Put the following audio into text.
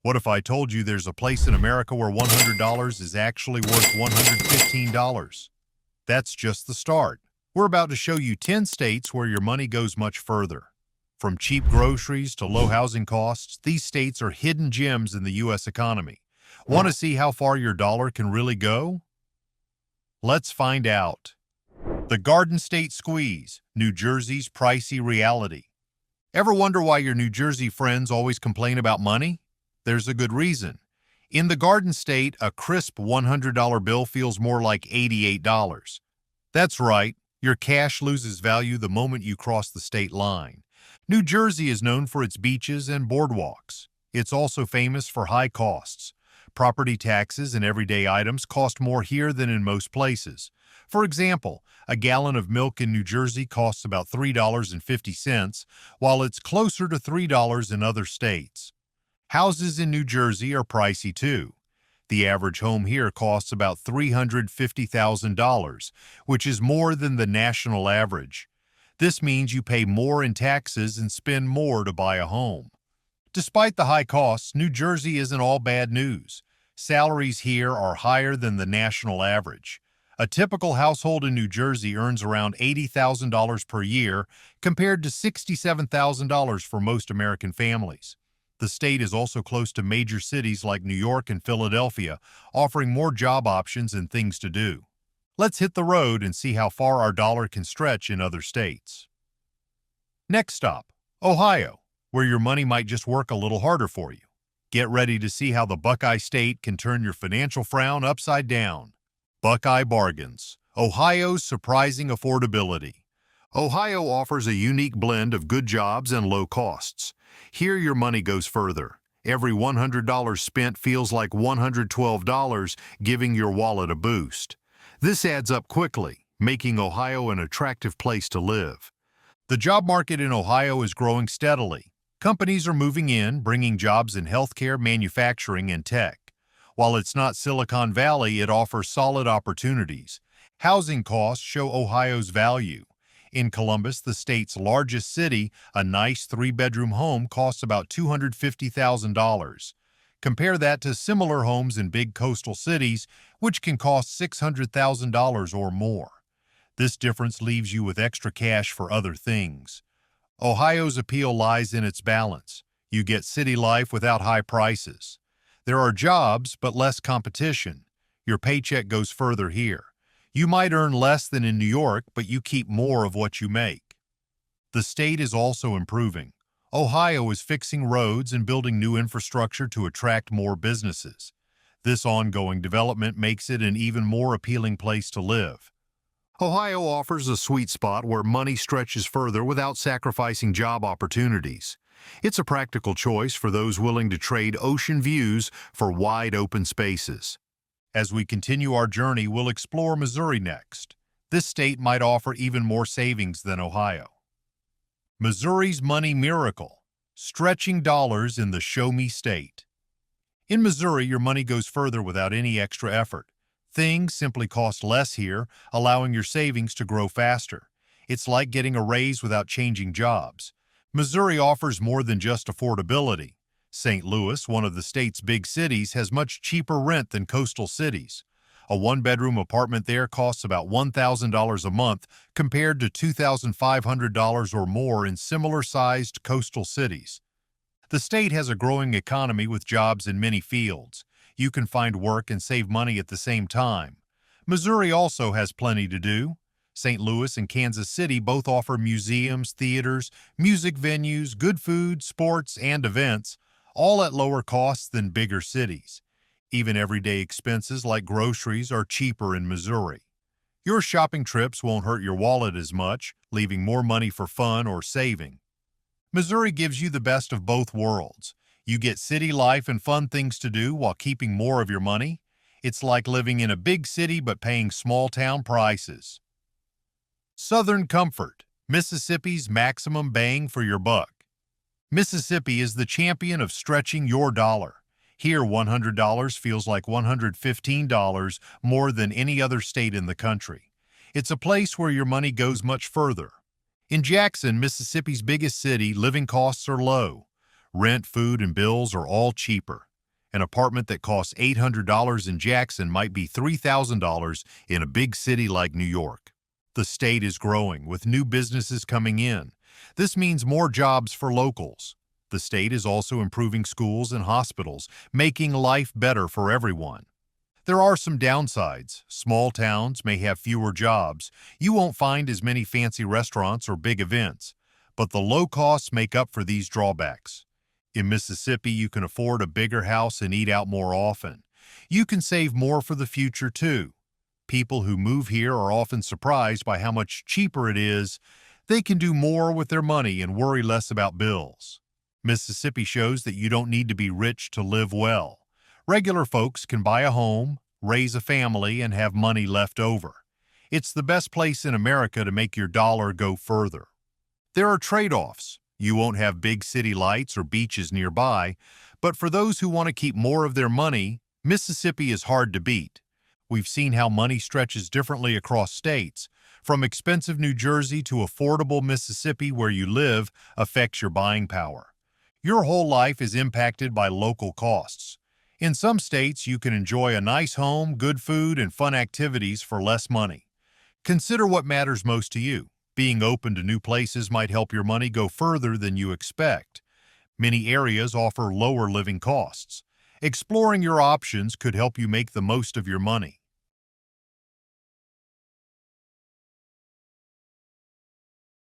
What if I told you there's a place in America where $100 is actually worth $115? That's just the start. We're about to show you 10 states where your money goes much further. From cheap groceries to low housing costs, these states are hidden gems in the U.S. economy. Want to see how far your dollar can really go? Let's find out. The Garden State Squeeze, New Jersey's pricey reality. Ever wonder why your New Jersey friends always complain about money? There's a good reason. In the Garden State, a crisp $100 bill feels more like $88. That's right, your cash loses value the moment you cross the state line. New Jersey is known for its beaches and boardwalks. It's also famous for high costs. Property taxes and everyday items cost more here than in most places. For example, a gallon of milk in New Jersey costs about $3.50, while it's closer to $3 in other states. Houses in New Jersey are pricey too. The average home here costs about $350,000, which is more than the national average. This means you pay more in taxes and spend more to buy a home. Despite the high costs, New Jersey isn't all bad news. Salaries here are higher than the national average. A typical household in New Jersey earns around $80,000 per year, compared to $67,000 for most American families. The state is also close to major cities like New York and Philadelphia, offering more job options and things to do. Let's hit the road and see how far our dollar can stretch in other states. Next stop, Ohio, where your money might just work a little harder for you. Get ready to see how the Buckeye State can turn your financial frown upside down. Buckeye Bargains, Ohio's surprising affordability. Ohio offers a unique blend of good jobs and low costs. Here your money goes further. Every $100 spent feels like $112, giving your wallet a boost. This adds up quickly, making Ohio an attractive place to live. The job market in Ohio is growing steadily. Companies are moving in, bringing jobs in healthcare, manufacturing, and tech. While it's not Silicon Valley, it offers solid opportunities. Housing costs show Ohio's value. In Columbus, the state's largest city, a nice three-bedroom home costs about $250,000. Compare that to similar homes in big coastal cities, which can cost $600,000 or more. This difference leaves you with extra cash for other things. Ohio's appeal lies in its balance. You get city life without high prices. There are jobs, but less competition. Your paycheck goes further here. You might earn less than in New York, but you keep more of what you make. The state is also improving. Ohio is fixing roads and building new infrastructure to attract more businesses. This ongoing development makes it an even more appealing place to live. Ohio offers a sweet spot where money stretches further without sacrificing job opportunities. It's a practical choice for those willing to trade ocean views for wide open spaces. As we continue our journey, we'll explore Missouri next. This state might offer even more savings than Ohio. Missouri's money miracle, stretching dollars in the Show Me State. In Missouri, your money goes further without any extra effort. Things simply cost less here, allowing your savings to grow faster. It's like getting a raise without changing jobs. Missouri offers more than just affordability. St. Louis, one of the state's big cities, has much cheaper rent than coastal cities. A one-bedroom apartment there costs about $1,000 a month compared to $2,500 or more in similar-sized coastal cities. The state has a growing economy with jobs in many fields. You can find work and save money at the same time. Missouri also has plenty to do. St. Louis and Kansas City both offer museums, theaters, music venues, good food, sports, and events, all at lower costs than bigger cities. Even everyday expenses like groceries are cheaper in Missouri. Your shopping trips won't hurt your wallet as much, leaving more money for fun or saving. Missouri gives you the best of both worlds. You get city life and fun things to do while keeping more of your money. It's like living in a big city but paying small-town prices. Southern Comfort, Mississippi's maximum bang for your buck. Mississippi is the champion of stretching your dollar. Here, $100 feels like $115 more than any other state in the country. It's a place where your money goes much further. In Jackson, Mississippi's biggest city, living costs are low. Rent, food, and bills are all cheaper. An apartment that costs $800 in Jackson might be $3,000 in a big city like New York. The state is growing, with new businesses coming in. This means more jobs for locals. The state is also improving schools and hospitals, making life better for everyone. There are some downsides. Small towns may have fewer jobs. You won't find as many fancy restaurants or big events. But the low costs make up for these drawbacks. In Mississippi, you can afford a bigger house and eat out more often. You can save more for the future, too. People who move here are often surprised by how much cheaper it is. They can do more with their money and worry less about bills. Mississippi shows that you don't need to be rich to live well. Regular folks can buy a home, raise a family, and have money left over. It's the best place in America to make your dollar go further. There are trade-offs. You won't have big city lights or beaches nearby, but for those who want to keep more of their money, Mississippi is hard to beat. We've seen how money stretches differently across states. From expensive New Jersey to affordable Mississippi, where you live affects your buying power. Your whole life is impacted by local costs. In some states, you can enjoy a nice home, good food, and fun activities for less money. Consider what matters most to you. Being open to new places might help your money go further than you expect. Many areas offer lower living costs. Exploring your options could help you make the most of your money.